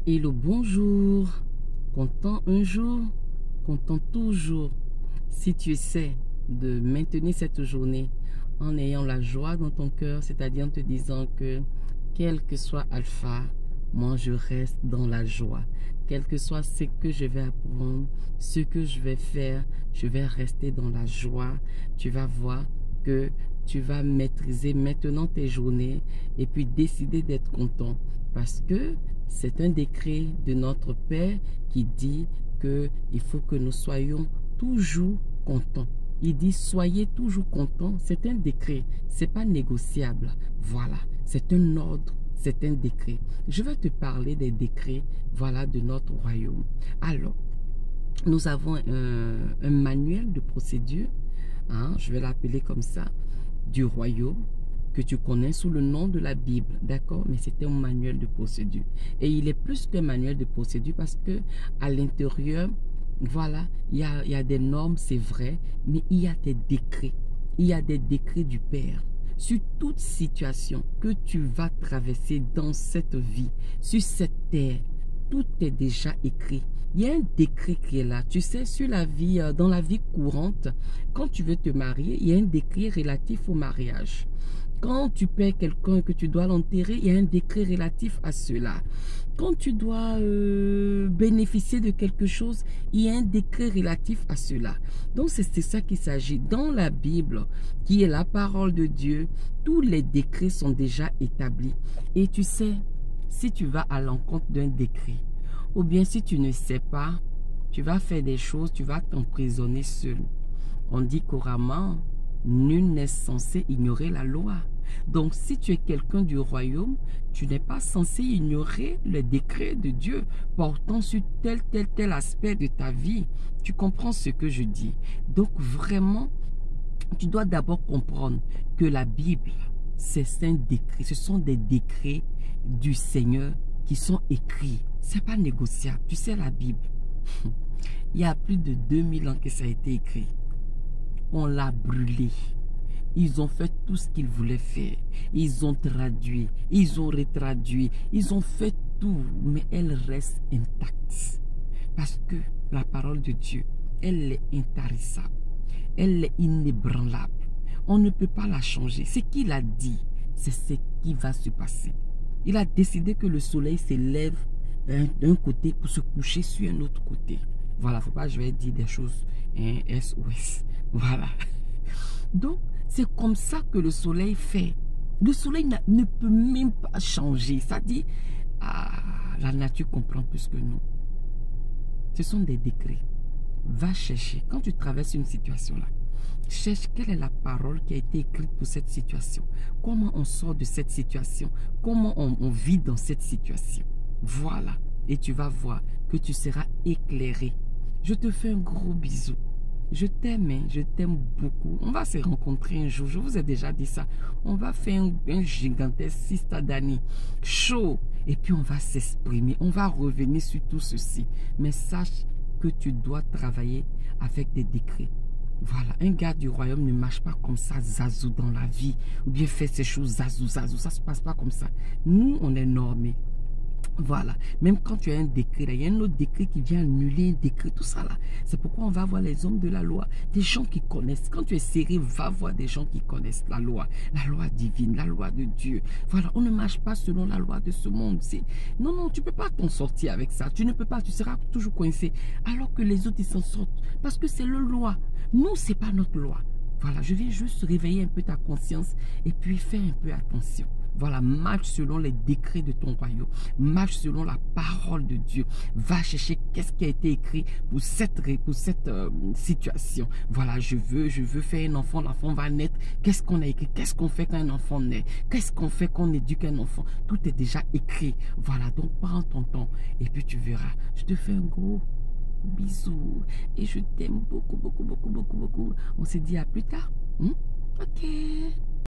Et le bonjour, content un jour, content toujours. Si tu essaies de maintenir cette journée en ayant la joie dans ton cœur, c'est-à-dire en te disant que quel que soit Alpha, moi je reste dans la joie. Quel que soit ce que je vais apprendre, ce que je vais faire, je vais rester dans la joie. Tu vas voir que tu vas maîtriser maintenant tes journées et puis décider d'être content. Parce que c'est un décret de notre Père qui dit qu'il faut que nous soyons toujours contents. Il dit soyez toujours contents. C'est un décret, c'est pas négociable. Voilà, c'est un ordre, c'est un décret. Je vais te parler des décrets, voilà, de notre royaume. Alors, nous avons un manuel de procédure, hein, je vais l'appeler comme ça, du royaume, que tu connais sous le nom de la Bible, d'accord? Mais c'était un manuel de procédure. Et il est plus qu'un manuel de procédure parce que à l'intérieur, voilà, il y a des normes, c'est vrai, mais il y a des décrets. Il y a des décrets du Père sur toute situation que tu vas traverser dans cette vie, sur cette terre. Tout est déjà écrit. Il y a un décret qui est là. Tu sais, sur la vie, dans la vie courante, quand tu veux te marier, il y a un décret relatif au mariage. Quand tu perds quelqu'un et que tu dois l'enterrer, il y a un décret relatif à cela. Quand tu dois bénéficier de quelque chose, il y a un décret relatif à cela. Donc c'est ça qu'il s'agit. Dans la Bible, qui est la parole de Dieu, tous les décrets sont déjà établis. Et tu sais, si tu vas à l'encontre d'un décret, ou bien si tu ne sais pas, tu vas faire des choses, tu vas t'emprisonner seul. On dit couramment, nul n'est censé ignorer la loi. Donc, si tu es quelqu'un du royaume, tu n'es pas censé ignorer les décrets de Dieu portant sur tel aspect de ta vie. Tu comprends ce que je dis? Donc, vraiment, tu dois d'abord comprendre que la Bible, c'est un décret. Ce sont des décrets du Seigneur qui sont écrits. C'est pas négociable. Tu sais, la Bible, il y a plus de 2000 ans que ça a été écrit. On l'a brûlé. Ils ont fait tout ce qu'ils voulaient faire. Ils ont traduit, ils ont retraduit, ils ont fait tout, mais elle reste intacte. Parce que la parole de Dieu, elle est intarissable. Elle est inébranlable. On ne peut pas la changer. Ce qu'il a dit, c'est ce qui va se passer. Il a décidé que le soleil se lève d'un côté pour se coucher sur un autre côté. Voilà, faut pas, je vais dire des choses SOS. Voilà. Donc, c'est comme ça que le soleil fait. Le soleil ne peut même pas changer. Ça dit, la nature comprend plus que nous. Ce sont des décrets. Va chercher. Quand tu traverses une situation là, cherche quelle est la parole qui a été écrite pour cette situation. Comment on sort de cette situation. Comment on vit dans cette situation. Voilà. Et tu vas voir que tu seras éclairé. Je te fais un gros bisou. Je t'aime, hein, je t'aime beaucoup. On va se rencontrer un jour. Je vous ai déjà dit ça. On va faire un gigantesque Sista Dani chaud. Et puis on va s'exprimer. On va revenir sur tout ceci. Mais sache que tu dois travailler avec des décrets. Voilà, un gars du royaume ne marche pas comme ça, zazou dans la vie. Ou bien fait ces choses zazou, zazou. Ça ne se passe pas comme ça. Nous, on est normés. Voilà, même quand tu as un décret, là, il y a un autre décret qui vient annuler un décret, tout ça là. C'est pourquoi on va voir les hommes de la loi, des gens qui connaissent. Quand tu es serré, va voir des gens qui connaissent la loi divine, la loi de Dieu. Voilà, on ne marche pas selon la loi de ce monde. Non, non, tu ne peux pas t'en sortir avec ça. Tu ne peux pas, tu seras toujours coincé. Alors que les autres, ils s'en sortent. Parce que c'est leur loi. Nous, ce n'est pas notre loi. Voilà, je viens juste réveiller un peu ta conscience et puis faire un peu attention. Voilà, marche selon les décrets de ton royaume. Marche selon la parole de Dieu. Va chercher qu'est-ce qui a été écrit pour cette situation. Voilà, je veux faire un enfant. L'enfant va naître. Qu'est-ce qu'on a écrit? Qu'est-ce qu'on fait quand un enfant naît? Qu'est-ce qu'on fait quand on éduque un enfant? Tout est déjà écrit. Voilà, donc prends ton temps et puis tu verras. Je te fais un gros bisou et je t'aime beaucoup, beaucoup, beaucoup, beaucoup, beaucoup. On se dit à plus tard. Ok.